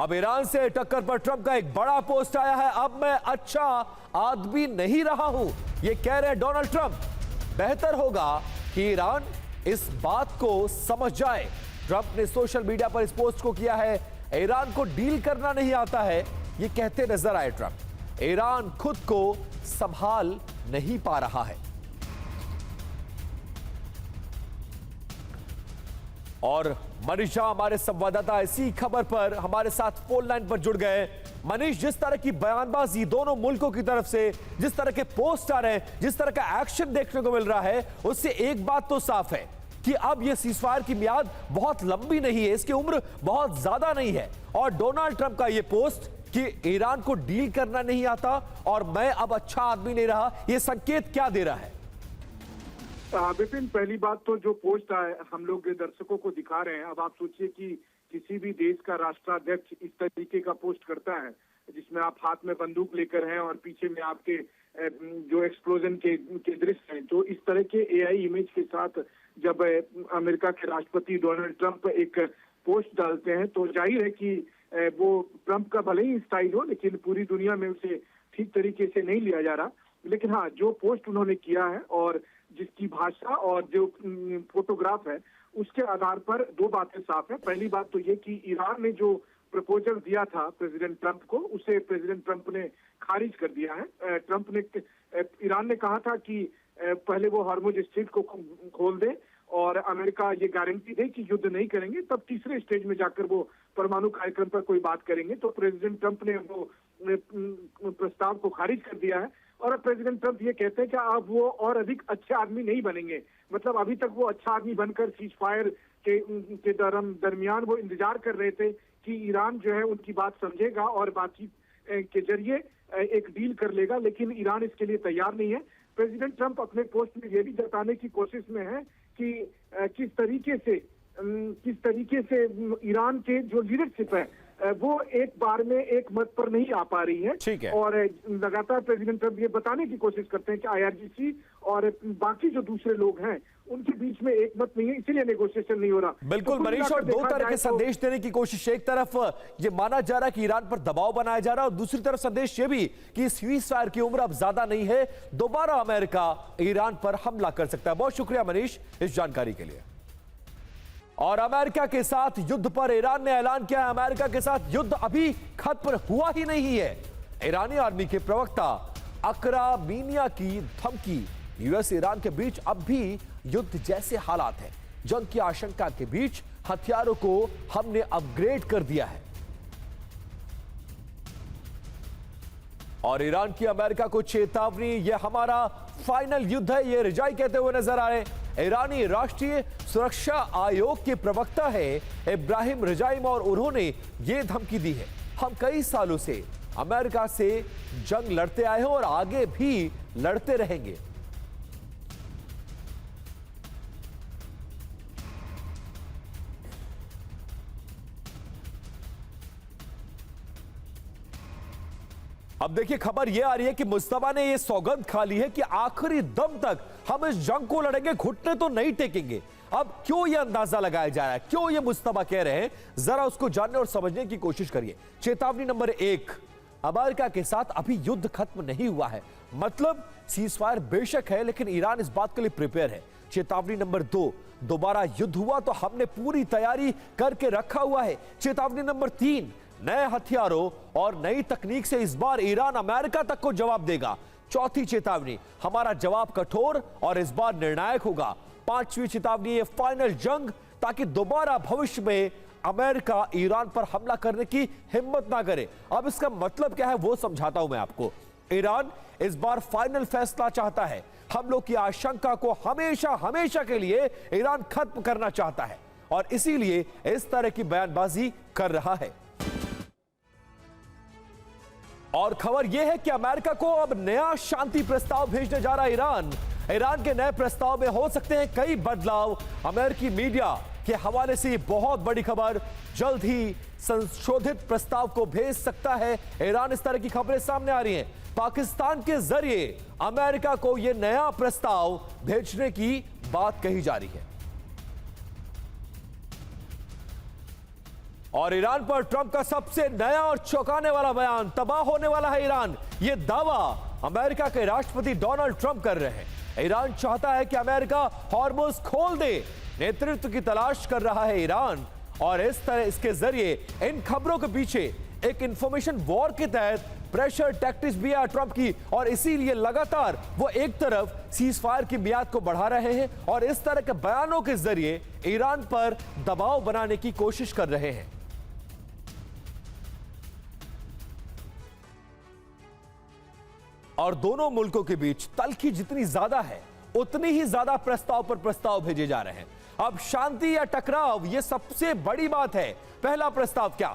अब ईरान से टक्कर पर ट्रंप का एक बड़ा पोस्ट आया है। अब मैं अच्छा आदमी नहीं रहा हूं, यह कह रहे डोनाल्ड ट्रंप। बेहतर होगा कि ईरान इस बात को समझ जाए। ट्रंप ने सोशल मीडिया पर इस पोस्ट को किया है। ईरान को डील करना नहीं आता है, यह कहते नजर आए ट्रंप। ईरान खुद को संभाल नहीं पा रहा है। और मनीष झा हमारे संवाददाता इसी खबर पर हमारे साथ फोन लाइन पर जुड़ गए। मनीष, जिस तरह की बयानबाजी दोनों मुल्कों की तरफ से, जिस तरह के पोस्ट आ रहे हैं, जिस तरह का एक्शन देखने को मिल रहा है, उससे एक बात तो साफ है कि अब यह सीजफायर की मियाद बहुत लंबी नहीं है, इसकी उम्र बहुत ज्यादा नहीं है। और डोनाल्ड ट्रंप का यह पोस्ट कि ईरान को डील करना नहीं आता और मैं अब अच्छा आदमी नहीं रहा, यह संकेत क्या दे रहा है? विपिन, पहली बात तो जो पोस्ट हम लोग दर्शकों को दिखा रहे हैं, अब आप सोचिए कि किसी भी देश का राष्ट्राध्यक्ष इस तरीके का पोस्ट करता है जिसमें आप हाथ में बंदूक लेकर हैं और पीछे में आपके जो एक्सप्लोजन के दृश्य हैं, तो इस तरह के एआई इमेज के साथ जब अमेरिका के राष्ट्रपति डोनाल्ड ट्रंप एक पोस्ट डालते हैं तो जाहिर है कि वो ट्रंप का भले ही स्टाइल हो, लेकिन पूरी दुनिया में उसे ठीक तरीके से नहीं लिया जा रहा। लेकिन हाँ, जो पोस्ट उन्होंने किया है और जिसकी भाषा और जो फोटोग्राफ है, उसके आधार पर दो बातें साफ है। पहली बात तो ये कि ईरान ने जो प्रपोजल दिया था प्रेसिडेंट ट्रंप को, उसे प्रेसिडेंट ट्रंप ने खारिज कर दिया है। ईरान ने कहा था कि पहले वो हॉर्मुज स्ट्रेट को खोल दे और अमेरिका ये गारंटी दे कि युद्ध नहीं करेंगे, तब तीसरे स्टेज में जाकर वो परमाणु कार्यक्रम पर कोई बात करेंगे। तो प्रेसिडेंट ट्रंप ने वो प्रस्ताव को खारिज कर दिया है और अब प्रेसिडेंट ट्रंप ये कहते हैं कि अब वो और अधिक अच्छे आदमी नहीं बनेंगे। मतलब अभी तक वो अच्छा आदमी बनकर सीज फायर के दरमियान वो इंतजार कर रहे थे कि ईरान जो है उनकी बात समझेगा और बातचीत के जरिए एक डील कर लेगा, लेकिन ईरान इसके लिए तैयार नहीं है। प्रेसिडेंट ट्रंप अपने पोस्ट में ये भी जताने की कोशिश में है कि किस तरीके से ईरान के जो लीडरशिप है वो एक बार में एक मत पर नहीं आ पा रही है। ठीक है। और लगातार प्रेसिडेंट ट्रंप ये बताने की कोशिश करते हैं कि आईआरजीसी और बाकी जो दूसरे लोग हैं उनके बीच में एक मत नहीं है, इसीलिए नेगोशिएशन नहीं हो रहा। बिल्कुल मनीष, और दो तरह के संदेश देने की कोशिश। एक तरफ ये माना जा रहा है कि ईरान पर दबाव बनाया जा रहा है और दूसरी तरफ संदेश ये भी कि इस सीजफायर की उम्र अब ज्यादा नहीं है, दोबारा अमेरिका ईरान पर हमला कर सकता है। बहुत शुक्रिया मनीष इस जानकारी के लिए। और अमेरिका के साथ युद्ध पर ईरान ने ऐलान किया है। अमेरिका के साथ युद्ध अभी खत्म हुआ ही नहीं है। ईरानी आर्मी के प्रवक्ता अकरा मीनिया की धमकी, यूएस ईरान के बीच अब भी युद्ध जैसे हालात हैं। जंग की आशंका के बीच हथियारों को हमने अपग्रेड कर दिया है। और ईरान की अमेरिका को चेतावनी, यह हमारा फाइनल युद्ध है, यह रिजाई कहते हुए नजर आ रहे हैं। ईरानी राष्ट्रीय सुरक्षा आयोग के प्रवक्ता है इब्राहिम रजाइम और उन्होंने यह धमकी दी है, हम कई सालों से अमेरिका से जंग लड़ते आए हैं और आगे भी लड़ते रहेंगे। अब देखिए, खबर यह आ रही है कि मुस्तफा ने यह सौगंध खा ली है कि आखिरी दम तक हम इस जंग को लड़ेंगे, घुटने तो नहीं टेकेंगे। अब क्यों यह अंदाजा लगाया जा रहा है, क्यों यह मुस्तफा कह रहे हैं, जरा उसको जानने और समझने की कोशिश करिए। चेतावनी नंबर 1, अमेरिका के साथ अभी युद्ध खत्म नहीं हुआ है। मतलब सीजफायर बेशक है, लेकिन ईरान इस बात के लिए प्रिपेयर है। चेतावनी नंबर 2, दोबारा युद्ध हुआ तो हमने पूरी तैयारी करके रखा हुआ है। चेतावनी नंबर 3, नए हथियारों और नई तकनीक से इस बार ईरान अमेरिका तक को जवाब देगा। चौथी चेतावनी, हमारा जवाब कठोर और इस बार निर्णायक होगा। पांचवी चेतावनी, ये फाइनल जंग ताकि दोबारा भविष्य में अमेरिका ईरान पर हमला करने की हिम्मत ना करे। अब इसका मतलब क्या है वो समझाता हूं मैं आपको। ईरान इस बार फाइनल फैसला चाहता है। हम लोग की आशंका को हमेशा हमेशा के लिए ईरान खत्म करना चाहता है और इसीलिए इस तरह की बयानबाजी कर रहा है। और खबर यह है कि अमेरिका को अब नया शांति प्रस्ताव भेजने जा रहा है ईरान। ईरान के नए प्रस्ताव में हो सकते हैं कई बदलाव। अमेरिकी मीडिया के हवाले से बहुत बड़ी खबर, जल्द ही संशोधित प्रस्ताव को भेज सकता है ईरान। इस तरह की खबरें सामने आ रही हैं। पाकिस्तान के जरिए अमेरिका को यह नया प्रस्ताव भेजने की बात कही जा रही है। और ईरान पर ट्रंप का सबसे नया और चौंकाने वाला बयान, तबाह होने वाला है ईरान, यह दावा अमेरिका के राष्ट्रपति डोनाल्ड ट्रंप कर रहे हैं। ईरान चाहता है कि अमेरिका हॉर्मुज खोल दे, नेतृत्व की तलाश कर रहा है ईरान, और इस तरह इसके जरिए इन खबरों के पीछे एक इंफॉर्मेशन वॉर के तहत प्रेशर टैक्टिक्स भी है ट्रंप की, और इसीलिए लगातार वो एक तरफ सीज फायर की मियाद को बढ़ा रहे हैं और इस तरह के बयानों के जरिए ईरान पर दबाव बनाने की कोशिश कर रहे हैं। और दोनों मुल्कों के बीच तल्खी जितनी ज्यादा है उतनी ही ज्यादा प्रस्ताव पर प्रस्ताव भेजे जा रहे हैं। अब शांति या टकराव, यह सबसे बड़ी बात है। पहला प्रस्ताव क्या?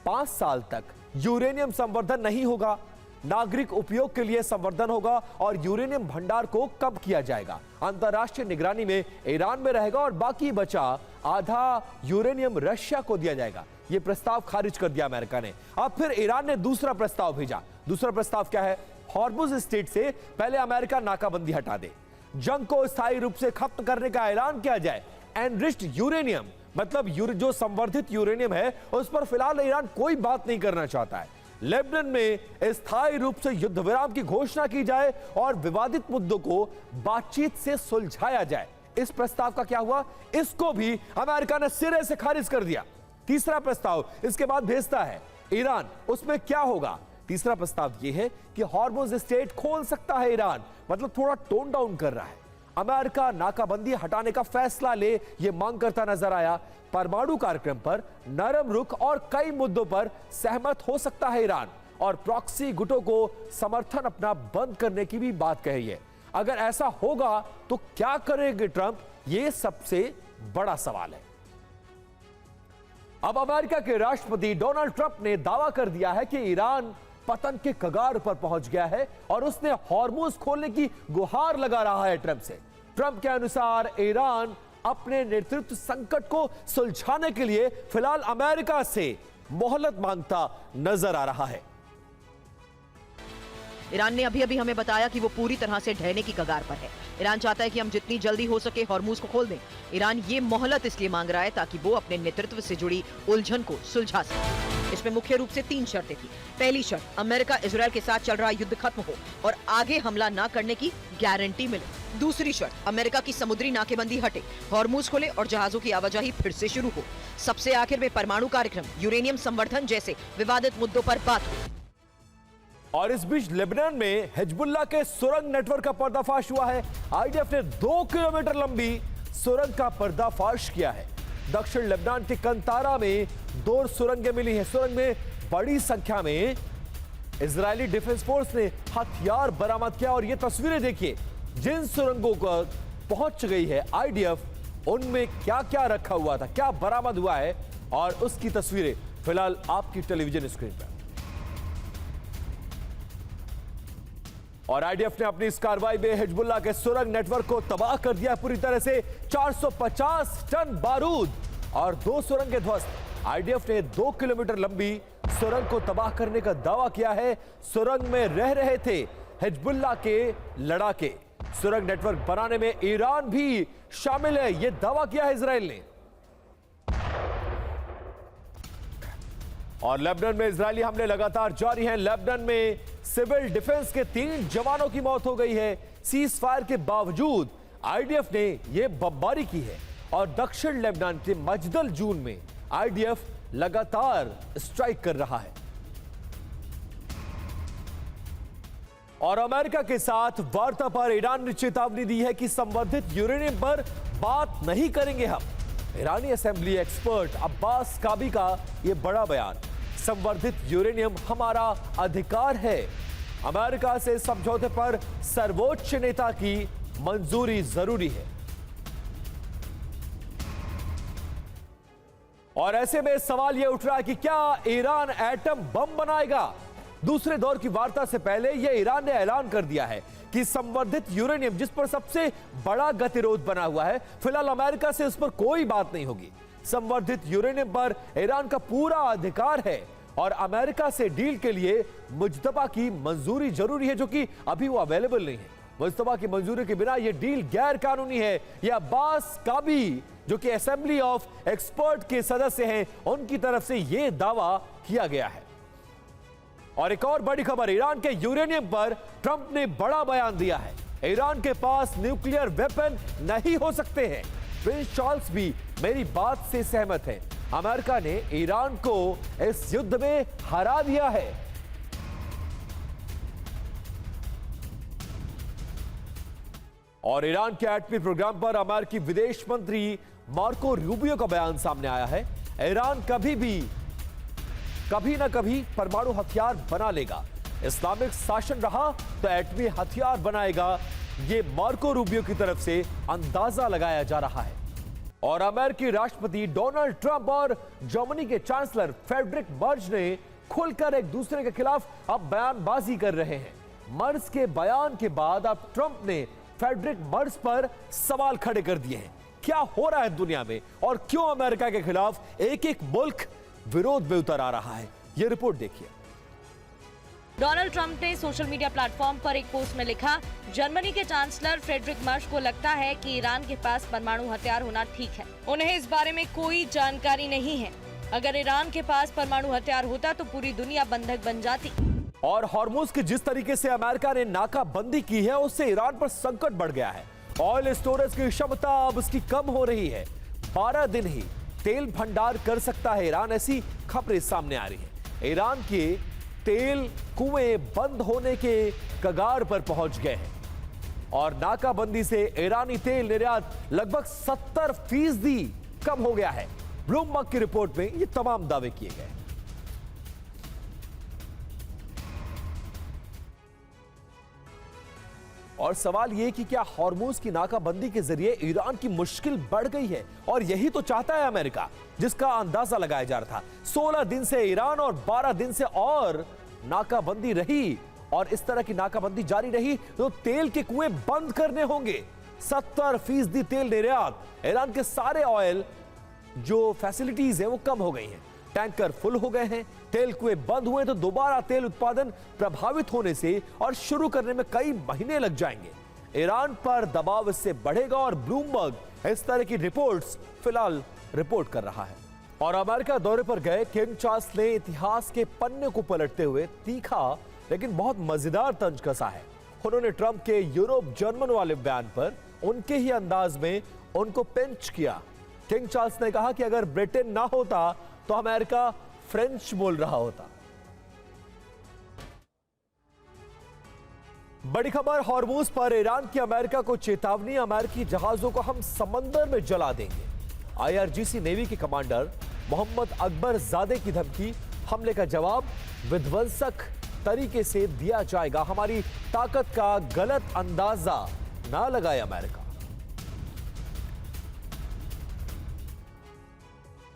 5 साल तक यूरेनियम संवर्धन नहीं होगा, नागरिक उपयोग के लिए संवर्धन होगा और यूरेनियम भंडार को कम किया जाएगा। अंतरराष्ट्रीय निगरानी में ईरान में रहेगा और बाकी बचा आधा यूरेनियम रशिया को दिया जाएगा। यह प्रस्ताव खारिज कर दिया अमेरिका ने। अब फिर ईरान ने दूसरा प्रस्ताव भेजा। दूसरा प्रस्ताव क्या है? हॉर्मुज स्ट्रेट से पहले अमेरिका नाकाबंदी हटा दे, जंग को स्थायी रूप से खत्म करने का ऐलान किया जाए। एनरिच्ड यूरेनियम मतलब जो संवर्धित यूरेनियम है उस पर फिलहाल ईरान कोई बात नहीं करना चाहता है। लेबनान में स्थायी रूप से युद्ध विराम की घोषणा की जाए और विवादित मुद्दों को बातचीत से सुलझाया जाए। इस प्रस्ताव का क्या हुआ? इसको भी अमेरिका ने सिरे से खारिज कर दिया। तीसरा प्रस्ताव इसके बाद भेजता है ईरान, उसमें क्या होगा? तीसरा प्रस्ताव यह है कि हॉर्मुज स्ट्रेट खोल सकता है ईरान, मतलब थोड़ा टोन डाउन कर रहा है। अमेरिका नाकाबंदी हटाने का फैसला ले, यह मांग करता नजर आया। परमाणु कार्यक्रम पर नरम रुख और कई मुद्दों पर सहमत हो सकता है ईरान, और प्रॉक्सी गुटों को समर्थन अपना बंद करने की भी बात कही है। अगर ऐसा होगा तो क्या करेंगे ट्रंप? यह सबसे बड़ा सवाल है। अब अमेरिका के राष्ट्रपति डोनाल्ड ट्रंप ने दावा कर दिया है कि ईरान पतन के कगार पर पहुंच गया है और उसने हॉर्मुज खोलने की गुहार लगा रहा है ट्रंप से। ट्रंप के अनुसार ईरान अपने नेतृत्व संकट को सुलझाने के लिए फिलहाल अमेरिका से मोहलत मांगता नजर आ रहा है। ईरान ने अभी हमें बताया कि वो पूरी तरह से ढहने की कगार पर है। ईरान चाहता है कि हम जितनी जल्दी हो सके हॉर्मुज को खोल दें। ईरान ये मोहलत इसलिए मांग रहा है ताकि वो अपने नेतृत्व से जुड़ी उलझन को सुलझा सके। इसमें मुख्य रूप से 3 शर्तें थी। पहली शर्त, अमेरिका इजरायल के साथ चल रहा युद्ध खत्म हो और आगे हमला न करने की गारंटी मिले। दूसरी शर्त, अमेरिका की समुद्री नाकेबंदी हटे, हॉर्मुज खोले और जहाजों की आवाजाही फिर से शुरू हो। सबसे आखिर में परमाणु कार्यक्रम, यूरेनियम संवर्धन जैसे विवादित मुद्दों पर बात हो। और इस बीच लेबनान में हिजबुल्लाह के सुरंग नेटवर्क का पर्दाफाश हुआ है। आईडीएफ ने 2 किलोमीटर लंबी सुरंग का पर्दाफाश किया है। दक्षिण लेबनान के कंतारा में 2 सुरंगें मिली हैं। सुरंग में बड़ी संख्या में इजरायली डिफेंस फोर्स ने हथियार बरामद किया, और ये तस्वीरें देखिए। जिन सुरंगों पर पहुंच गई है आईडीएफ, उनमें क्या क्या रखा हुआ था, क्या बरामद हुआ है, और उसकी तस्वीरें फिलहाल आपकी टेलीविजन स्क्रीन पर। और आईडीएफ ने अपनी इस कार्रवाई में हिजबुल्लाह के सुरंग नेटवर्क को तबाह कर दिया पूरी तरह से। 450 टन बारूद और 2 सुरंगें ध्वस्त। आईडीएफ ने 2 किलोमीटर लंबी सुरंग को तबाह करने का दावा किया है। सुरंग में रह रहे थे हिजबुल्लाह के लड़ाके। सुरंग नेटवर्क बनाने में ईरान भी शामिल है, यह दावा किया है इजराइल ने। और लेबनान में इजरायली हमले लगातार जारी हैं। लेबनान में सिविल डिफेंस के 3 जवानों की मौत हो गई है। सीज फायर के बावजूद आईडीएफ ने यह बमबारी की है, और दक्षिण लेबनान के मजदल जून में आईडीएफ लगातार स्ट्राइक कर रहा है। और अमेरिका के साथ वार्ता पर ईरान ने चेतावनी दी है कि संवर्धित यूरेनियम पर बात नहीं करेंगे हम। ईरानी असेंबली एक्सपर्ट अब्बास काबी का यह बड़ा बयान। संवर्धित यूरेनियम हमारा अधिकार है। अमेरिका से समझौते पर सर्वोच्च नेता की मंजूरी जरूरी है। और ऐसे में सवाल यह उठ रहा है कि क्या ईरान एटम बम बनाएगा? दूसरे दौर की वार्ता से पहले यह ईरान ने ऐलान कर दिया है कि संवर्धित यूरेनियम, जिस पर सबसे बड़ा गतिरोध बना हुआ है, फिलहाल अमेरिका से उस पर कोई बात नहीं होगी। संवर्धित यूरेनियम पर ईरान का पूरा अधिकार है, और अमेरिका से डील के लिए मुजतबा की मंजूरी जरूरी है, जो कि अभी वो अवेलेबल नहीं है। मुस्तफा की मंजूरी के बिना यह डील गैर कानूनी है। यह अब्बास काबी जो कि असेंबली ऑफ एक्सपर्ट के सदस्य हैं, उनकी तरफ से यह दावा किया गया है। और एक और बड़ी खबर, ईरान के यूरेनियम पर ट्रंप ने बड़ा बयान दिया है। ईरान के पास न्यूक्लियर वेपन नहीं हो सकते हैं। प्रिंस चार्ल्स भी मेरी बात से सहमत हैं। अमेरिका ने ईरान को इस युद्ध में हरा दिया है। और ईरान के एटमी प्रोग्राम पर अमेरिकी विदेश मंत्री मार्को रूबियो का बयान सामने आया है। ईरान कभी ना कभी परमाणु हथियार बना लेगा। इस्लामिक शासन रहा तो एटमी हथियार बनाएगा, यह मार्को रूबियो की तरफ से अंदाजा लगाया जा रहा है। और अमेरिकी राष्ट्रपति डोनाल्ड ट्रंप और जर्मनी के चांसलर फ्रेडरिक मर्ज ने खुलकर एक दूसरे के खिलाफ अब बयानबाजी कर रहे हैं। मर्ज के बयान के बाद अब ट्रंप ने फ्रेडरिक मर्ज पर सवाल खड़े कर दिए हैं। क्या हो रहा है दुनिया में और क्यों अमेरिका के खिलाफ एक एक मुल्क विरोध में उतर आ रहा है, यह रिपोर्ट देखिए। डोनाल्ड ट्रंप ने सोशल मीडिया प्लेटफॉर्म पर एक पोस्ट में लिखा, जर्मनी के चांसलर फ्रेडरिक मर्ज को लगता है कि ईरान के पास परमाणु हथियार होना ठीक है। उन्हें इस बारे में कोई जानकारी नहीं है। अगर ईरान के पास परमाणु हथियार होता तो पूरी दुनिया बंधक बन जाती। और हॉर्मुज की जिस तरीके से अमेरिका ने नाकाबंदी की है, उससे ईरान पर संकट बढ़ गया है। ऑयल स्टोरेज की क्षमता अब उसकी कम हो रही है। 12 दिन ही तेल भंडार कर सकता है ईरान, ऐसी खबरें सामने आ रही है। ईरान के तेल कुएं बंद होने के कगार पर पहुंच गए हैं और नाकाबंदी से ईरानी तेल निर्यात लगभग 70% कम हो गया है। ब्लूमबर्ग की रिपोर्ट में ये तमाम दावे किए गए। और सवाल यह कि क्या हॉर्मुज की नाकाबंदी के जरिए ईरान की मुश्किल बढ़ गई है, और यही तो चाहता है अमेरिका, जिसका अंदाजा लगाया जा रहा था। 16 दिन से ईरान और 12 दिन से और नाकाबंदी रही, और इस तरह की नाकाबंदी जारी रही तो तेल के कुएं बंद करने होंगे। 70% तेल निर्यात, ईरान के सारे ऑयल जो फैसिलिटीज हैं वो कम हो गई हैं, टैंकर फुल हो गए हैं, तेल कुएं बंद हुए तो दोबारा तेल उत्पादन प्रभावित होने से और शुरू करने में कई महीने लग जाएंगे। ईरान पर दबाव इससे बढ़ेगा और ब्लूमबर्ग इस तरह की रिपोर्ट्स फिलहाल रिपोर्ट कर रहा है। और अमेरिका दौरे पर गए किंग चार्ल्स ने इतिहास के पन्ने को पलटते हुए तीखा लेकिन बहुत मजेदार तंज कसा है। उन्होंने ट्रंप के यूरोप जर्मन वाले बयान पर उनके ही अंदाज में उनको पिंच किया। किंग चार्ल्स ने कहा कि अगर ब्रिटेन ना होता तो अमेरिका फ्रेंच बोल रहा होता। बड़ी खबर, हॉर्मुज पर ईरान की अमेरिका को चेतावनी, अमेरिकी जहाजों को हम समंदर में जला देंगे। आईआरजीसी नेवी के कमांडर मोहम्मद अकबर जादे की धमकी, हमले का जवाब विध्वंसक तरीके से दिया जाएगा, हमारी ताकत का गलत अंदाजा ना लगाए अमेरिका।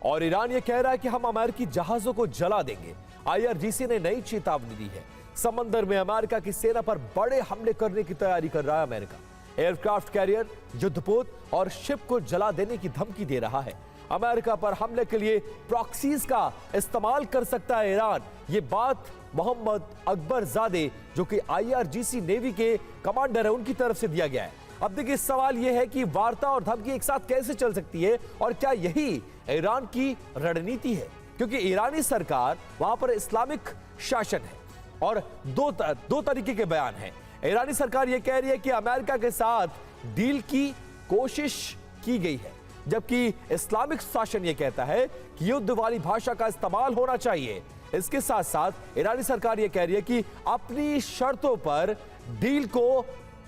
और ईरान यह कह रहा है कि हम अमेरिकी जहाजों को जला देंगे। आईआरजीसी ने नई चेतावनी दी है। समंदर में अमेरिका की सेना पर बड़े हमले करने की तैयारी कर रहा है अमेरिका। एयरक्राफ्ट कैरियर, युद्धपोत और शिप को जला देने की धमकी दे रहा है। अमेरिका पर हमले के लिए प्रॉक्सीज का इस्तेमाल कर सकता है ईरान। ये बात मोहम्मद अकबर जादे जो कि आईआरजीसी नेवी के कमांडर है उनकी तरफ से दिया गया है। अब देखिए, सवाल यह है कि वार्ता और धमकी एक साथ कैसे चल सकती है और क्या यही ईरान की रणनीति है, क्योंकि ईरानी सरकार वहां पर इस्लामिक शासन है और दो तरीके के बयान हैं। ईरानी सरकार यह कह रही है कि अमेरिका के साथ डील की कोशिश की गई है, जबकि इस्लामिक शासन यह कहता है कि युद्ध वाली भाषा का इस्तेमाल होना चाहिए। इसके साथ साथ ईरानी सरकार यह कह रही है कि अपनी शर्तों पर डील को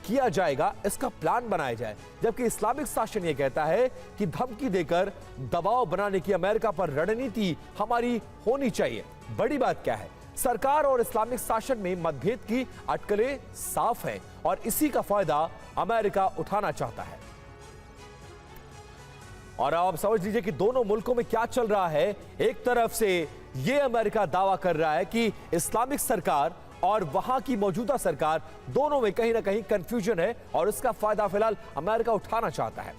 किया जाएगा, इसका प्लान बनाया जाए, जबकि इस्लामिक शासन यह कहता है कि धमकी देकर दबाव बनाने की अमेरिका पर रणनीति हमारी होनी चाहिए। बड़ी बात क्या है, सरकार और इस्लामिक शासन में मतभेद की अटकलें साफ हैं और इसी का फायदा अमेरिका उठाना चाहता है। और आप समझ लीजिए कि दोनों मुल्कों में क्या चल रहा है। एक तरफ से यह अमेरिका दावा कर रहा है कि इस्लामिक सरकार और वहां की मौजूदा सरकार दोनों में कहीं ना कहीं कंफ्यूजन है और इसका फायदा फिलहाल अमेरिका उठाना चाहता है।